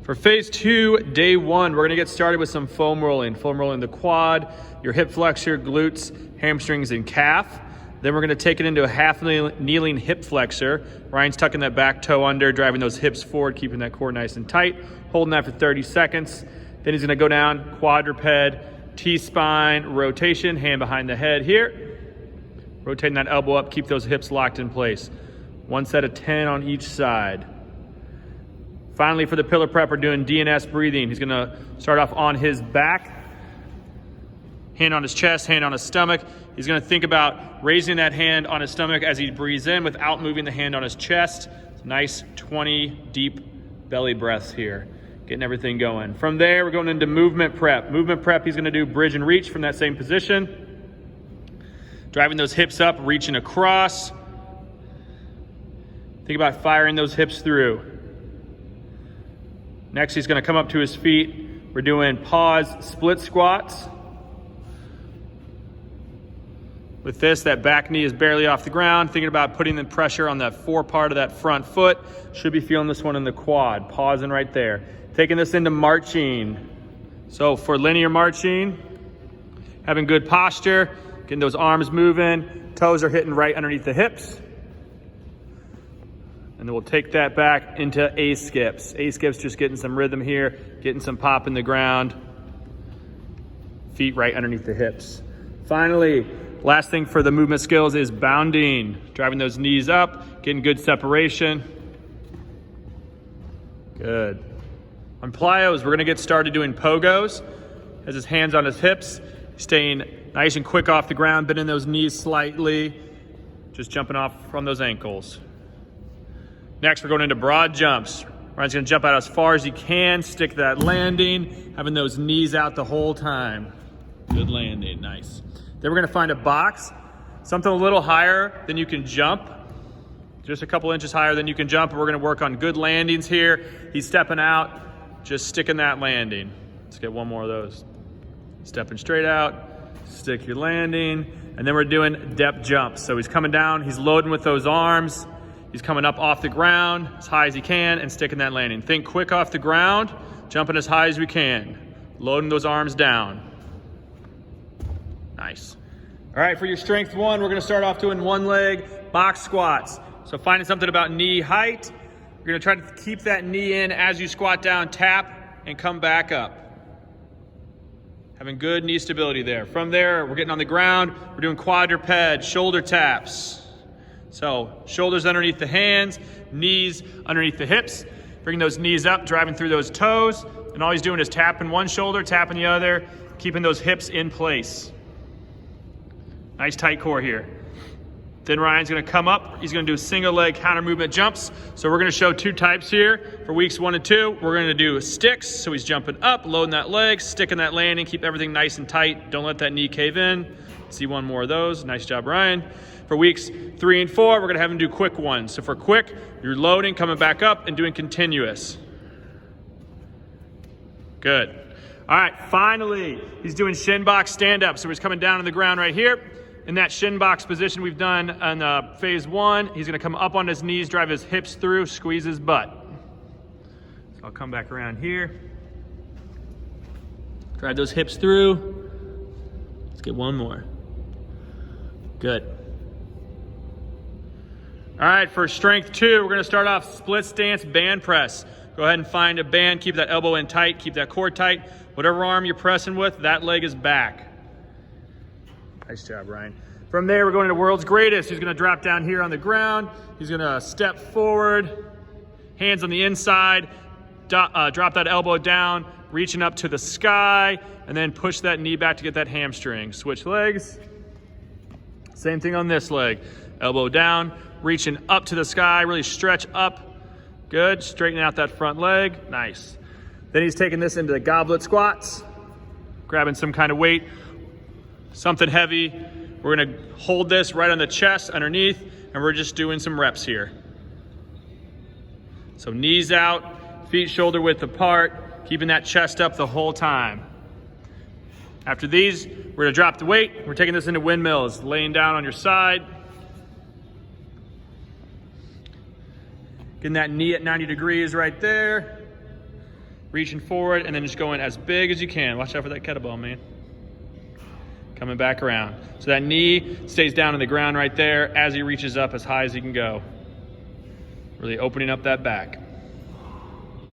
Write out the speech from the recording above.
For phase 2, day 1, we're gonna get started with some foam rolling. Foam rolling the quad, your hip flexor, glutes, hamstrings, and calf. Then we're gonna take it into a half kneeling hip flexor. Ryan's tucking that back toe under, driving those hips forward, keeping that core nice and tight, holding that for 30 seconds. Then he's gonna go down, quadruped, T-spine rotation, hand behind the head here. Rotating that elbow up, keep those hips locked in place. 1 set of 10 on each side. Finally, for the pillar prep, we're doing DNS breathing. He's gonna start off on his back, hand on his chest, hand on his stomach. He's gonna think about raising that hand on his stomach as he breathes in without moving the hand on his chest. Nice 20 deep belly breaths here, getting everything going. From there, we're going into movement prep. Movement prep, he's gonna do bridge and reach from that same position. Driving those hips up, reaching across. Think about firing those hips through. Next, he's gonna come up to his feet. We're doing pause split squats. With this, that back knee is barely off the ground. Thinking about putting the pressure on that fore part of that front foot. Should be feeling this one in the quad. Pausing right there. Taking this into marching. So for linear marching, having good posture, getting those arms moving, toes are hitting right underneath the hips. And then we'll take that back into A skips. A skips, just getting some rhythm here, getting some pop in the ground. Feet right underneath the hips. Finally, last thing for the movement skills is bounding. Driving those knees up, getting good separation. Good. On plyos, we're gonna get started doing pogos. Has his hands on his hips, staying nice and quick off the ground, bending those knees slightly, just jumping off from those ankles. Next, we're going into broad jumps. Ryan's gonna jump out as far as he can, stick that landing, having those knees out the whole time. Good landing, nice. Then we're gonna find a box, something a little higher than you can jump, just a couple inches higher than you can jump, and we're gonna work on good landings here. He's stepping out, just sticking that landing. Let's get one more of those. Stepping straight out, stick your landing, and then we're doing depth jumps. So he's coming down, he's loading with those arms, he's coming up off the ground as high as he can and sticking that landing. Think quick off the ground, jumping as high as we can, loading those arms down. Nice. All right, for your strength 1, we're gonna start off doing one leg box squats. So finding something about knee height. You're gonna try to keep that knee in as you squat down, tap, and come back up. Having good knee stability there. From there, we're getting on the ground. We're doing quadruped, shoulder taps. So shoulders underneath the hands, knees underneath the hips. Bring those knees up, driving through those toes. And all he's doing is tapping one shoulder, tapping the other, keeping those hips in place. Nice tight core here. Then Ryan's gonna come up. He's gonna do single leg counter movement jumps. So we're gonna show 2 types here. For weeks 1 and 2, we're gonna do sticks. So he's jumping up, loading that leg, sticking that landing, keep everything nice and tight. Don't let that knee cave in. See one more of those. Nice job, Ryan. For weeks 3 and 4, we're gonna have him do quick ones. So for quick, you're loading, coming back up, and doing continuous. Good. All right, finally, he's doing Shin Box stand-up. So he's coming down on the ground right here. In that Shin Box position we've done on phase 1, he's gonna come up on his knees, drive his hips through, squeeze his butt. So I'll come back around here. Drive those hips through. Let's get one more. Good. All right, for strength 2, we're gonna start off split stance band press. Go ahead and find a band, keep that elbow in tight, keep that core tight. Whatever arm you're pressing with, that leg is back. Nice job, Ryan. From there, we're going to world's greatest. He's gonna drop down here on the ground. He's gonna step forward, hands on the inside, drop that elbow down, reaching up to the sky, and then push that knee back to get that hamstring. Switch legs. Same thing on this leg. Elbow down, reaching up to the sky, really stretch up. Good, straighten out that front leg, nice. Then he's taking this into the goblet squats, grabbing some kind of weight, something heavy. We're gonna hold this right on the chest underneath, and we're just doing some reps here. So knees out, feet shoulder width apart, keeping that chest up the whole time. After these, we're gonna drop the weight. We're taking this into windmills, laying down on your side. Getting that knee at 90 degrees right there. reaching forward, and then just going as big as you can. Watch out for that kettlebell, man. Coming back around. So that knee stays down on the ground right there as he reaches up as high as he can go. Really opening up that back.